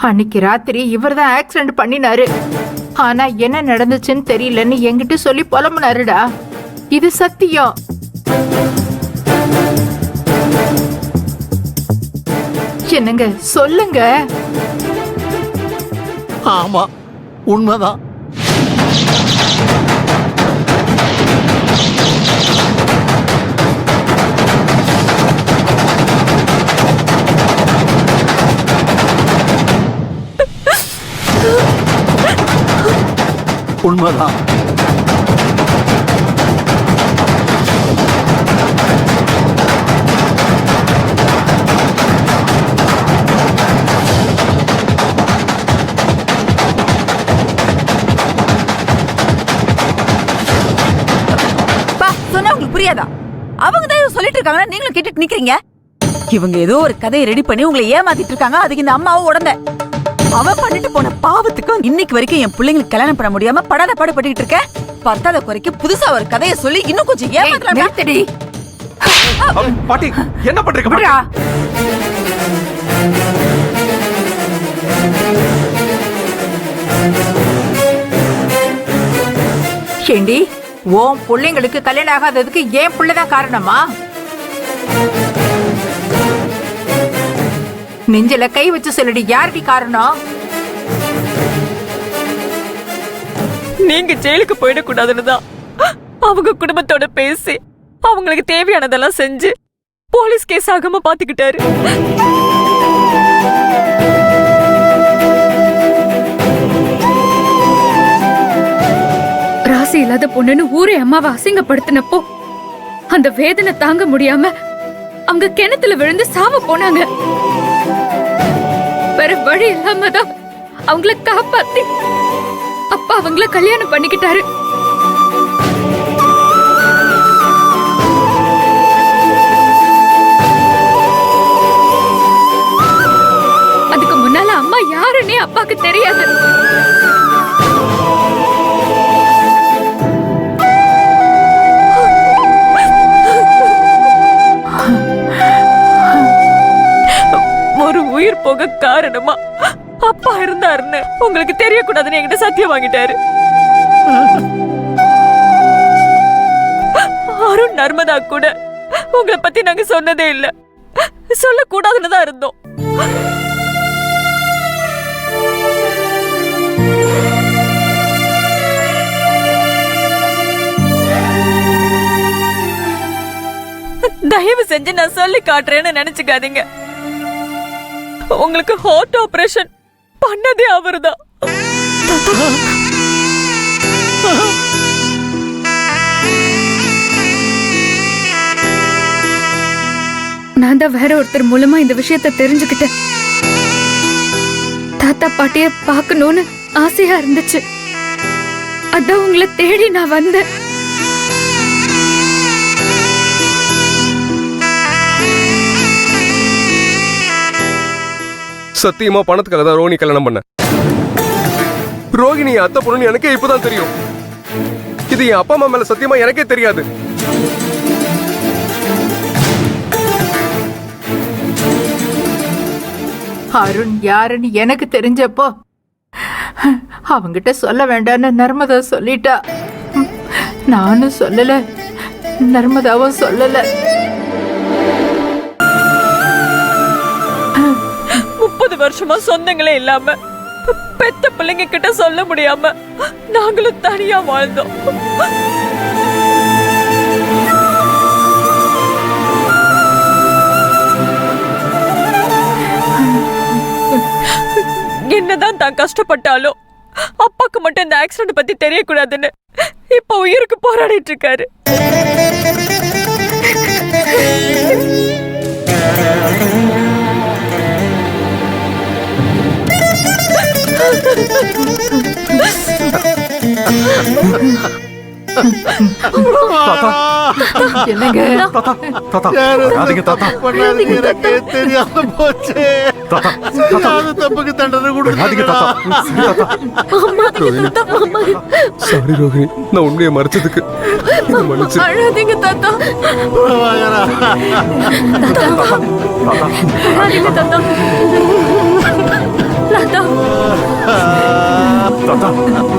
அன்னைக்கு ராத்திரி இவர்தான் ஆக்சிடென்ட் பண்ணினாரு. ஆனா என்ன நடந்துச்சுன்னு தெரியலன்னு என்கிட்ட சொல்லி புலம்புனாருடா. இது சத்தியம். என்னங்க சொல்லுங்க. ஆமா, உண்மைதான். உண்மைதான். புரியாதா? அவங்க தான் சொல்லிட்டு இருக்காங்க, நீங்களும் கேட்டுட்டு நிக்கிறீங்க. இவங்க ஏதோ ஒரு கதையை ரெடி பண்ணி உங்களை ஏமாத்திட்டு இருக்காங்க. அதுக்கு இந்த அம்மாவும் உடனே அவ பண்ணிட்டு போன பாவத்துக்கும் இன்னைக்கு வரைக்கும் என் பிள்ளைங்களுக்கு கல்யாணம் பண்ண முடியாம படாத பாடுபட்டு இருக்க. பத்தாத குறைக்கு புதுசா ஒரு கதையை சொல்லி இன்னும் கொஞ்சம் ஏமாத்தலாம். பாட்டி என்ன பண்றீங்க? ஏண்டி உன் பிள்ளைங்களுக்கு கல்யாணம் ஆகாததுக்கு ஏன் பிள்ளைதான் காரணமா? நெஞ்சில கை வச்சு சொல்லடி, யாருடி காரணம்? நீங்க ஜெயிலுக்கு போயிடக்கூடாதுன்னு தான் அவங்க குடும்பத்தோட பேசி அவங்களுக்கு தேவையானதெல்லாம் செஞ்சு போலீஸ் கேஸ் ஆகாம பாத்துக்கிட்டாரு. ராசி இல்லாத பொண்ணுன்னு ஊரே அம்மாவை அசிங்கப்படுத்தினப்போ அந்த வேதனை தாங்க முடியாம அவங்க கிணத்துல விழுந்து சாவ போனாங்க. வேற வழி இல்லாம தான் அவங்கள காப்பாத்தி அப்பா அவங்கள கல்யாணம் பண்ணிக்கிட்டாரு. அதுக்கு முன்னால அம்மா யாருன்னே அப்பாக்கு தெரியாது. ஒரு உயிர் போக காரணமா அப்பா இருந்தாருன்னு உங்களுக்கு தெரியக்கூடாதுன்னு என்கிட்ட சத்தியம் வாங்கிட்டாரு. அருண் நர்மதா கூட உங்களை பத்தி நாங்க சொன்னதே இல்ல, சொல்லக்கூடாதுன்னு தான் இருந்தோம். தயவு செஞ்சு நான் சொல்லி காட்டுறேன்னு நினைச்சுக்காதீங்க. உங்களுக்கு ஹார்ட் ஆபரேஷன் பண்ணதே அவர்தான். நான் தான் வேற ஒருத்தர் மூலமா இந்த விஷயத்தை தெரிஞ்சுக்கிட்டேன். தாத்தா பாட்டிய பார்க்கணும்னு ஆசையா இருந்துச்சு. அதான் உங்களை தேடி நான் வந்தேன். சத்தியமா பணத்துக்காக தான் ரோஹிணி கல்யாணம் பண்ண. ரோஹிணி அத்தை பொண்ணு எனக்கே இப்பதான் தெரியும். இது என் அப்பா அம்மா மேல சத்தியமா எனக்கே தெரியாது. அருண் யாருன்னு எனக்கு தெரிஞ்சப்போ அவங்கிட்ட சொல்ல வேண்டான்னு நர்மதா சொல்லிட்டா. நானும் சொல்லல, நர்மதாவும் சொல்லல. 30 வருஷமா சொந்தங்களே இல்லாம பெத்த பிள்ளைங்க கிட்ட சொல்ல முடியாம நாங்களும் தனியா வாழ்ந்தோம். என்னதான் தான் கஷ்டப்பட்டாலும் அப்பாக்கு மட்டும் இந்த ஆக்சிடென்ட் பத்தி தெரியக்கூடாதுன்னு இப்ப உயிருக்கு போராடிட்டு இருக்காரு. என்னங்க தெரியாம போச்சு. தப்புக்கு தண்டனை கொடுங்க. சாரி ரோஹிணி, நான் உண்மையை மறைச்சதுக்கு மன்னிச்சு. அழாதீங்க தாத்தா. அழாதீங்க தாத்தா. தாத்தா